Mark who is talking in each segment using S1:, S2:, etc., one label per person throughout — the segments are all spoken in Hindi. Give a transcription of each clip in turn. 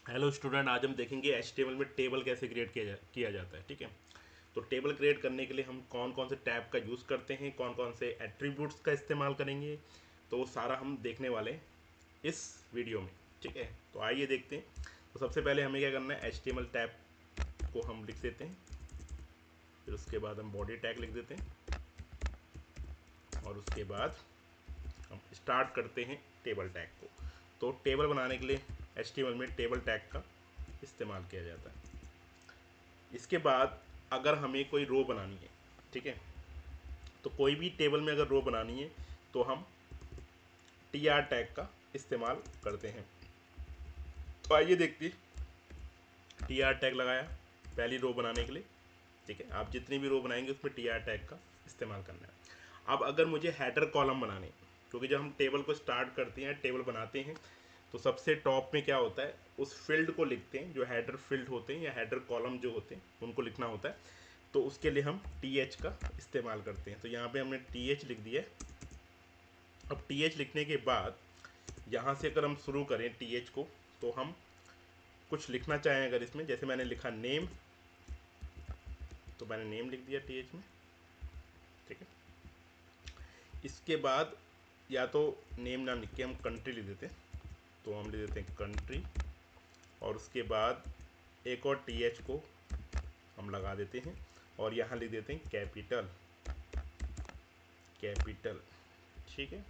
S1: हेलो स्टूडेंट, आज हम देखेंगे HTML में टेबल कैसे क्रिएट किया जाता है। ठीक है, तो टेबल क्रिएट करने के लिए हम कौन कौन से टैब का यूज़ करते हैं, कौन कौन से एट्रीब्यूट्स का इस्तेमाल करेंगे, तो वो सारा हम देखने वाले हैं इस वीडियो में। ठीक है, तो आइए देखते हैं। तो सबसे पहले हमें क्या करना है, HTML टैब को हम लिख देते हैं, फिर उसके बाद हम बॉडी टैग लिख देते हैं, और उसके बाद हम स्टार्ट करते हैं टेबल टैग को। तो टेबल बनाने के लिए HTML में टेबल टैग का इस्तेमाल किया जाता है। इसके बाद अगर हमें कोई रो बनानी है, ठीक है, तो कोई भी टेबल में अगर रो बनानी है तो हम TR टैग का इस्तेमाल करते हैं। तो आइए देखते हैं। TR टैग लगाया पहली रो बनाने के लिए। ठीक है, आप जितनी भी रो बनाएंगे उसमें TR टैग का इस्तेमाल करना है। अब अगर मुझे हेडर कॉलम बनाने, क्योंकि जब हम टेबल को स्टार्ट करते हैं, टेबल बनाते हैं, तो सबसे टॉप में क्या होता है, उस फील्ड को लिखते हैं जो हेडर फील्ड होते हैं या हेडर कॉलम जो होते हैं उनको लिखना होता है। तो उसके लिए हम TH का इस्तेमाल करते हैं। तो यहाँ पे हमने TH लिख दिया है। अब TH लिखने के बाद यहाँ से अगर हम शुरू करें TH को, तो हम कुछ लिखना चाहें अगर इसमें, जैसे मैंने लिखा नेम, तो मैंने नेम लिख दिया TH में। ठीक है, इसके बाद या तो नेम नाम लिख के हम कंट्री लिख देते हैं, तो हम लिख देते हैं कंट्री, और उसके बाद एक और TH को हम लगा देते हैं और यहाँ लिख देते हैं कैपिटल, कैपिटल। ठीक है,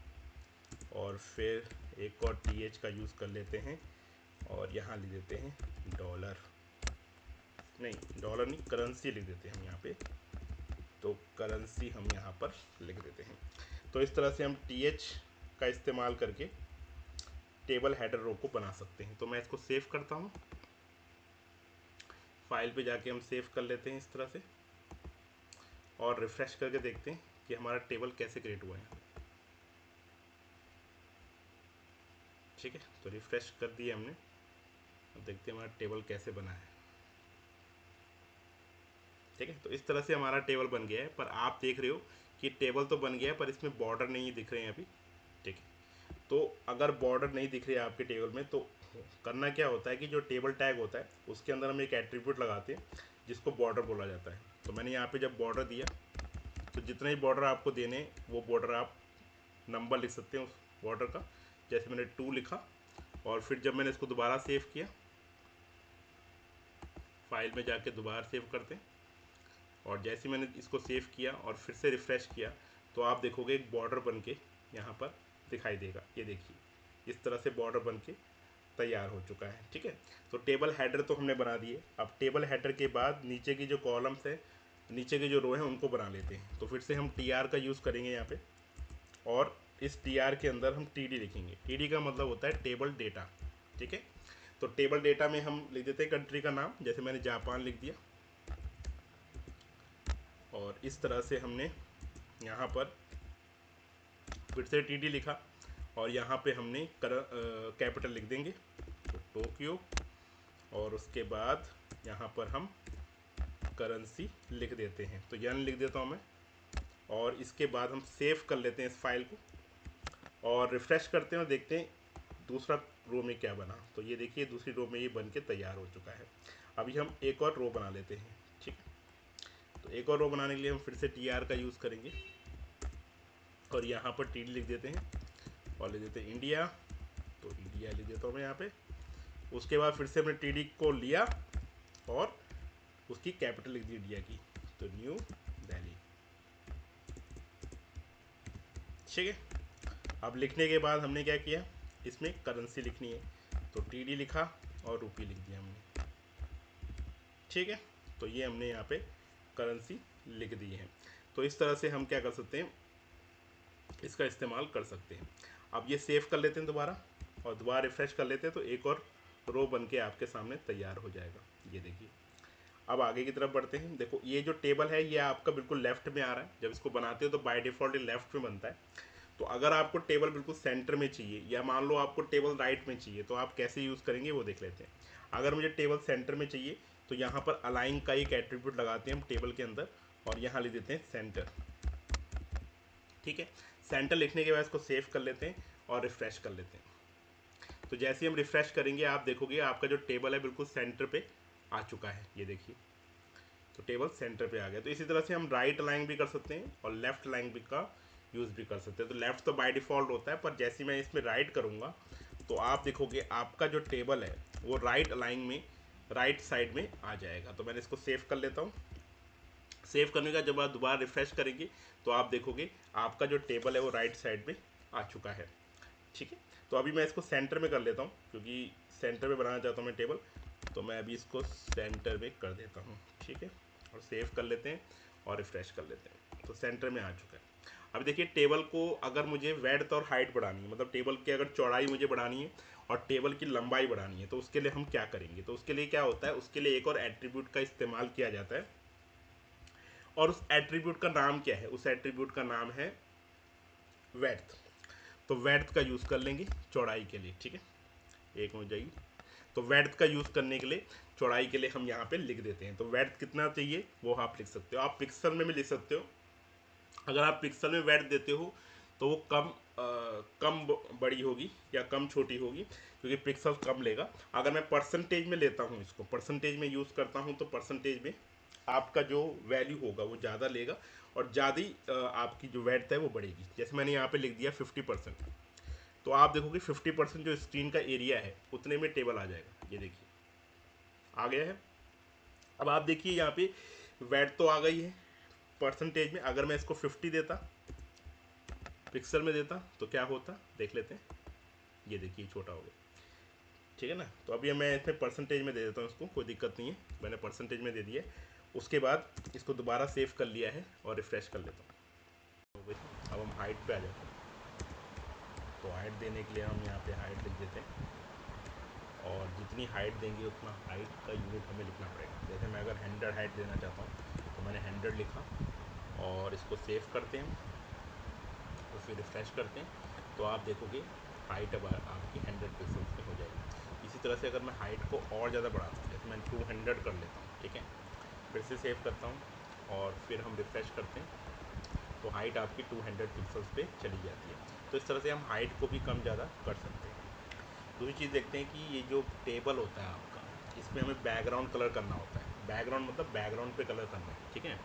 S1: और फिर एक और TH का यूज़ कर लेते हैं और यहाँ लिख देते हैं डॉलर, नहीं डॉलर नहीं, करेंसी लिख देते हैं हम यहाँ पे। तो करेंसी हम यहाँ पर लिख देते हैं। तो इस तरह से हम TH का इस्तेमाल करके टेबल हेडर रो को बना सकते हैं। तो मैं इसको सेव करता हूँ, फाइल पे जाके हम सेव कर लेते हैं इस तरह से, और रिफ्रेश करके देखते हैं कि हमारा टेबल कैसे क्रिएट हुआ है। ठीक है, तो रिफ्रेश कर दिए हमने। अब देखते हैं हमारा टेबल कैसे बना है। ठीक है, तो इस तरह से हमारा टेबल बन गया है, पर आप देख रहे हो कि टेबल तो बन गया है पर इसमें बॉर्डर नहीं दिख रहे हैं अभी। ठीक है, तो अगर बॉर्डर नहीं दिख रहे हैं आपके टेबल में, तो करना क्या होता है कि जो टेबल टैग होता है उसके अंदर हम एक एट्रीब्यूट लगाते हैं जिसको बॉर्डर बोला जाता है। तो मैंने यहाँ पे जब बॉर्डर दिया, तो जितने ही बॉर्डर आपको देने वो बॉर्डर आप नंबर लिख सकते हैं उस बॉर्डर का। जैसे मैंने 2 लिखा, और फिर जब मैंने इसको दोबारा सेव किया, फाइल में जाके दोबारा सेव करते हैं, और जैसे मैंने इसको सेव किया और फिर से रिफ़्रेश किया, तो आप देखोगे एक बॉर्डर बन के यहाँ पर दिखाई देगा। ये देखिए, इस तरह से बॉर्डर बन के तैयार हो चुका है। ठीक है, तो टेबल हेडर तो हमने बना दिए। अब टेबल हेडर के बाद नीचे की जो कॉलम्स है, नीचे के जो रो हैं उनको बना लेते हैं। तो फिर से हम TR का यूज़ करेंगे यहाँ पे, और इस TR के अंदर हम TD लिखेंगे। TD का मतलब होता है टेबल डेटा। ठीक है, तो टेबल डेटा में हम लिख देते हैं कंट्री का नाम, जैसे मैंने जापान लिख दिया, और इस तरह से हमने यहाँ पर फिर से TD लिखा, और यहाँ पे हमने कैपिटल लिख देंगे, तो टोक्यो, और उसके बाद यहाँ पर हम करेंसी लिख देते हैं, तो यन लिख देता हूँ मैं। और इसके बाद हम सेव कर लेते हैं इस फाइल को, और रिफ़्रेश करते हैं और देखते हैं दूसरा रो में क्या बना। तो ये देखिए दूसरी रो में ये बन के तैयार हो चुका है। अभी हम एक और रो बना लेते हैं। ठीक है, तो एक और रो बनाने के लिए हम फिर से TR का यूज़ करेंगे, और यहाँ पर TD लिख देते हैं और लिख देते हैं इंडिया, तो इंडिया लिख देता हूँ मैं यहाँ पे। उसके बाद फिर से हमने TD को लिया और उसकी कैपिटल लिख दी इंडिया की, तो न्यू दिल्ली। ठीक है, अब लिखने के बाद हमने क्या किया, इसमें करेंसी लिखनी है, तो TD लिखा और रुपी लिख दिया हमने। ठीक है, तो ये हमने यहाँ पे करेंसी लिख दी है। तो इस तरह से हम क्या कर सकते हैं, इसका इस्तेमाल कर सकते हैं। अब ये सेव कर लेते हैं दोबारा, और दोबारा रिफ़्रेश कर लेते हैं, तो एक और रो बन के आपके सामने तैयार हो जाएगा। ये देखिए, अब आगे की तरफ बढ़ते हैं। देखो ये जो टेबल है ये आपका बिल्कुल लेफ्ट में आ रहा है। जब इसको बनाते हो तो बाय डिफ़ॉल्ट ये लेफ्ट में बनता है। तो अगर आपको टेबल बिल्कुल सेंटर में चाहिए, या मान लो आपको टेबल राइट में चाहिए, तो आप कैसे यूज़ करेंगे वो देख लेते हैं। अगर मुझे टेबल सेंटर में चाहिए, तो यहाँ पर अलाइन का एक एट्रीब्यूट लगाते हैं हम टेबल के अंदर, और यहाँ लिख देते हैं सेंटर। ठीक है, सेंटर लिखने के बाद इसको सेव कर लेते हैं और रिफ़्रेश कर लेते हैं। तो जैसे ही हम रिफ्रेश करेंगे आप देखोगे आपका जो टेबल है बिल्कुल सेंटर पे आ चुका है, ये देखिए, तो टेबल सेंटर पे आ गया। तो इसी तरह से हम राइट अलाइन भी कर सकते हैं और लेफ्ट अलाइन भी का यूज़ भी कर सकते हैं। तो लेफ्ट तो बाय डिफ़ॉल्ट होता है, पर जैसे मैं इसमें राइट करूँगा तो आप देखोगे आपका जो टेबल है वो राइट अलाइन में राइट साइड में आ जाएगा। तो मैंने इसको सेव कर लेता हूँ। सेव करने का जब आप दोबारा रिफ्रेश करेंगे तो आप देखोगे आपका जो टेबल है वो राइट साइड में आ चुका है, ठीक है। तो अभी मैं इसको सेंटर में कर लेता हूँ, क्योंकि सेंटर में बनाना चाहता हूँ मैं टेबल, तो मैं अभी इसको सेंटर में कर देता हूँ, ठीक है। और सेव कर लेते हैं और रिफ्रेश कर लेते हैं, तो सेंटर में आ चुका है। अभी देखिए टेबल को अगर मुझे वेड्थ और हाइट बढ़ानी है, मतलब टेबल की अगर चौड़ाई मुझे बढ़ानी है और टेबल की लंबाई बढ़ानी है, तो उसके लिए हम क्या करेंगे। तो उसके लिए क्या होता है, उसके लिए एक और एट्रीब्यूट का इस्तेमाल किया जाता है, और उस एट्रीब्यूट का नाम क्या है, उस एट्रीब्यूट का नाम है वेड्थ। तो वेड्थ का यूज़ कर लेंगे चौड़ाई के लिए, ठीक है। एक हो जाएगी, तो वेड्थ का यूज़ करने के लिए चौड़ाई के लिए हम यहाँ पे लिख देते हैं। तो वेड्थ कितना चाहिए वो आप लिख सकते हो, आप पिक्सल में भी लिख सकते हो। अगर आप पिक्सल में वेड्थ देते हो तो वो बड़ी होगी या कम छोटी होगी, क्योंकि पिक्सल कम लेगा। अगर मैं परसेंटेज में लेता हूँ, इसको परसेंटेज में यूज़ करता हूँ, तो परसेंटेज में आपका जो वैल्यू होगा वो ज़्यादा लेगा और ज़्यादा ही आपकी जो वेड्थ है वो बढ़ेगी। जैसे मैंने यहाँ पे लिख दिया 50%, तो आप देखोगे 50% जो स्क्रीन का एरिया है उतने में टेबल आ जाएगा, ये देखिए आ गया है। अब आप देखिए यहाँ पे वेड्थ तो आ गई है परसेंटेज में। अगर मैं इसको 50 देता, पिक्सल में देता, तो क्या होता देख लेते हैं। ये देखिए छोटा हो गया, ठीक है ना। तो अभी मैं इसमें परसेंटेज में दे देता हूँ इसको, कोई दिक्कत नहीं है, मैंने परसेंटेज में दे दिया। उसके बाद इसको दोबारा सेव कर लिया है और रिफ्रेश कर लेता हूँ। अब हम हाइट पे आ जाते हैं। तो हाइट देने के लिए हम यहाँ पे हाइट लिख देते हैं, और जितनी हाइट देंगे उतना हाइट का यूनिट हमें लिखना पड़ेगा। जैसे मैं अगर 100 हाइट देना चाहता हूँ तो मैंने 100 लिखा, और इसको सेव करते हैं और फिर रिफ्रेश करते हैं, तो आप देखोगे हाइट अब आपकी 100 पिक्सल्स पे हो जाएगी। इसी तरह से अगर मैं हाइट को और ज़्यादा बढ़ाता हूँ, जैसे मैं 200 कर लेता हूँ, ठीक है, फिर से सेव करता हूँ और फिर हम रिफ्रेश करते हैं, तो हाइट आपकी 200 पिक्सल्स पे चली जाती है। तो इस तरह से हम हाइट को भी कम ज़्यादा कर सकते हैं। दूसरी चीज़ देखते हैं कि ये जो टेबल होता है आपका, इसमें हमें बैकग्राउंड कलर करना होता है। बैकग्राउंड मतलब बैकग्राउंड पे कलर करना है, ठीक है।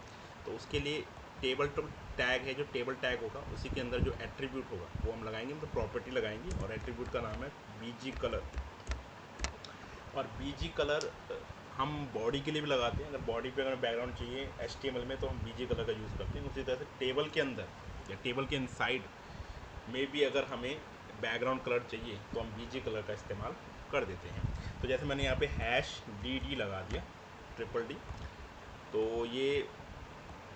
S1: तो उसके लिए टेबल टैग है, जो टेबल टैग होगा उसी के अंदर जो एट्रीब्यूट होगा वो हम लगाएंगे, मतलब प्रॉपर्टी लगाएंगे, और एट्रीब्यूट का नाम है बीजी कलर। और बीजी कलर हम बॉडी के लिए भी लगाते हैं। अगर बॉडी पे अगर बैकग्राउंड चाहिए HTML में, तो हम बीजी कलर का यूज़ करते हैं। उसी तरह से टेबल के अंदर या टेबल के इनसाइड में भी अगर हमें बैकग्राउंड कलर चाहिए तो हम बीजी कलर का इस्तेमाल कर देते हैं। तो जैसे मैंने यहाँ पे #DD लगा दिया, डी, तो ये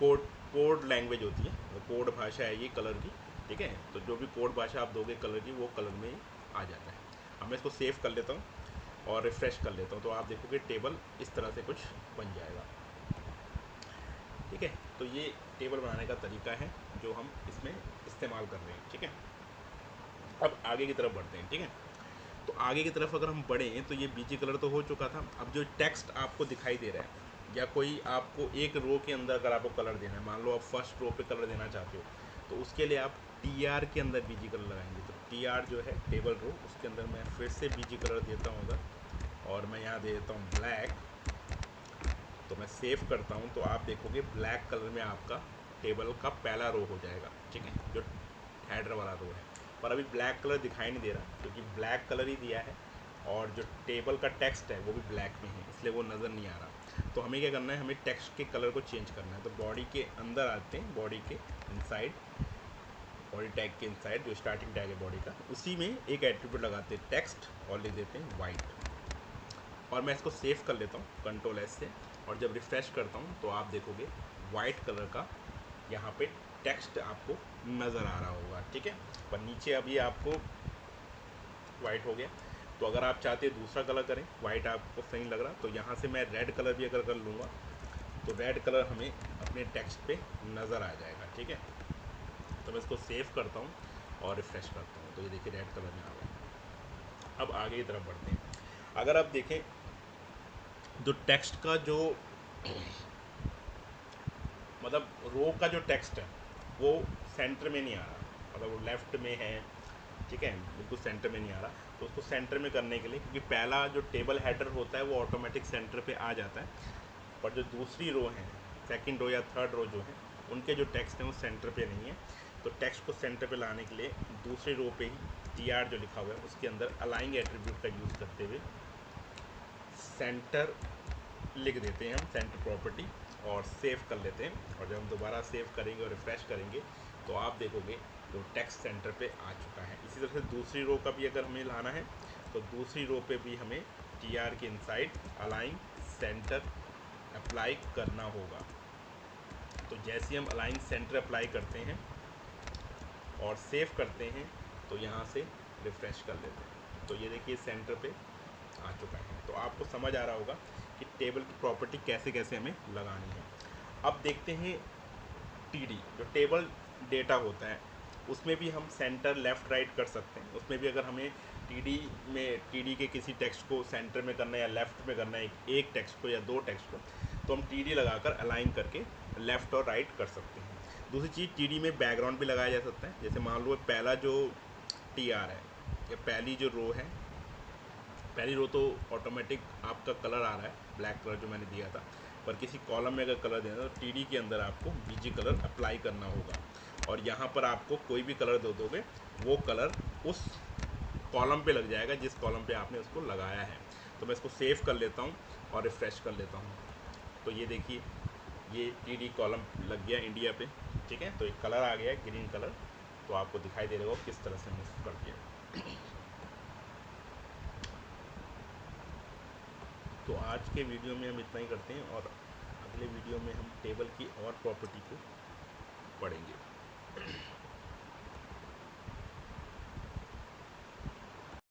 S1: कोड लैंग्वेज होती है, कोड भाषा है ये कलर की, ठीक है। तो जो भी कोड भाषा आप दोगे कलर की, वो कलर में आ जाता है। अब मैं इसको सेव कर लेता हूँ और रिफ्रेश कर लेता हूँ, तो आप देखोगे टेबल इस तरह से कुछ बन जाएगा, ठीक है। तो ये टेबल बनाने का तरीका है जो हम इसमें इस्तेमाल कर रहे हैं, ठीक है। अब आगे की तरफ बढ़ते हैं, ठीक है। तो आगे की तरफ अगर हम बढ़ें तो ये बीजी कलर तो हो चुका था। अब जो टेक्स्ट आपको दिखाई दे रहा है, या कोई आपको एक रो के अंदर अगर आपको कलर देना है, मान लो आप फर्स्ट रो पे कलर देना चाहते हो, तो उसके लिए आप TR के अंदर बीजी कलर लगाएंगे। तो TR जो है टेबल रो, उसके अंदर मैं फिर से बीजी कलर देता हूँ अगर, और मैं यहाँ दे देता हूँ ब्लैक। तो मैं सेव करता हूँ, तो आप देखोगे ब्लैक कलर में आपका टेबल का पहला रो हो जाएगा, ठीक है, जो हेडर वाला रो है। पर अभी ब्लैक कलर दिखाई नहीं दे रहा, क्योंकि ब्लैक कलर ही दिया है, और जो टेबल का टेक्स्ट है वो भी ब्लैक में है, इसलिए वो नज़र नहीं आ रहा। तो हमें क्या करना है, हमें टेक्स्ट के कलर को चेंज करना है। तो बॉडी के अंदर आते हैं, बॉडी के इनसाइड, बॉडी टैग के इनसाइड जो स्टार्टिंग टैग है बॉडी का, उसी में एक एट्रीब्यूट लगाते हैं टेक्स्ट, और लिख देते हैं वाइट। और मैं इसको सेव कर लेता हूँ Ctrl+S से, और जब रिफ़्रेश करता हूँ तो आप देखोगे वाइट कलर का यहाँ पे टेक्स्ट आपको नज़र आ रहा होगा, ठीक है। पर नीचे अभी आपको वाइट हो गया। तो अगर आप चाहते हैं दूसरा कलर करें, वाइट आपको सही लग रहा, तो यहाँ से मैं रेड कलर भी अगर कर लूँगा, तो रेड कलर हमें अपने टेक्स्ट पे नज़र आ जाएगा, ठीक है। तो मैं इसको सेव करता हूँ और रिफ़्रेश करता हूँ, तो ये देखिए रेड कलर में आ गया। अब आगे की तरफ बढ़ते हैं। अगर आप देखें जो टेक्स्ट का जो मतलब रो का जो टेक्स्ट है वो सेंटर में नहीं आ रहा, मतलब वो लेफ़्ट में है, ठीक है, बिल्कुल सेंटर में नहीं आ रहा। तो उसको सेंटर में करने के लिए, क्योंकि पहला जो टेबल हेडर होता है वो ऑटोमेटिक सेंटर पे आ जाता है, पर जो दूसरी रो है, सेकंड रो या थर्ड रो जो है, उनके जो टेक्स्ट हैं वो सेंटर पे नहीं है। तो टेक्स्ट को सेंटर पे लाने के लिए दूसरी रो पे ही TR जो लिखा हुआ है उसके अंदर अलाइंग एट्रीब्यूट का यूज़ करते हुए सेंटर लिख देते हैं हम, सेंटर प्रॉपर्टी, और सेव कर लेते हैं। और जब हम दोबारा सेव करेंगे और रिफ्रेश करेंगे तो आप देखोगे तो टेक्स्ट सेंटर पे आ चुका है। इसी तरह से दूसरी रो का भी अगर हमें लाना है तो दूसरी रो पे भी हमें TR के इनसाइड अलाइन सेंटर अप्लाई करना होगा। तो जैसे ही हम अलाइन सेंटर अप्लाई करते हैं और सेव करते हैं तो यहाँ से रिफ़्रेश कर लेते हैं, तो ये देखिए सेंटर पे आ चुका है। तो आपको समझ आ रहा होगा कि टेबल की प्रॉपर्टी कैसे कैसे हमें लगानी है। अब देखते हैं TD, जो टेबल डेटा होता है उसमें भी हम सेंटर लेफ़्ट राइट कर सकते हैं। उसमें भी अगर हमें TD के किसी टेक्स्ट को सेंटर में करना है या लेफ़्ट में करना है, एक टेक्स्ट को या दो टेक्स्ट को, तो हम TD लगाकर अलाइन करके लेफ़्ट और राइट कर सकते हैं। दूसरी चीज़, TD में बैकग्राउंड भी लगाया जा सकता है। जैसे मान लो पहला जो TR है या पहली जो रो है, पहली रो तो ऑटोमेटिक आपका कलर आ रहा है, ब्लैक कलर जो मैंने दिया था, पर किसी कॉलम में अगर कलर देना है तो TD के अंदर आपको BG कलर अप्लाई करना होगा, और यहाँ पर आपको कोई भी कलर दे दोगे वो कलर उस कॉलम पे लग जाएगा जिस कॉलम पे आपने उसको लगाया है। तो मैं इसको सेव कर लेता हूँ और रिफ़्रेश कर लेता हूँ। तो ये देखिए ये TD कॉलम लग गया इंडिया पे, ठीक है। तो एक कलर आ गया ग्रीन कलर, तो आपको दिखाई दे रहा होगा किस तरह से हमने इसको कर दिया। तो आज के वीडियो में हम इतना ही करते हैं, और अगले वीडियो में हम टेबल की और प्रॉपर्टी को पढ़ेंगे।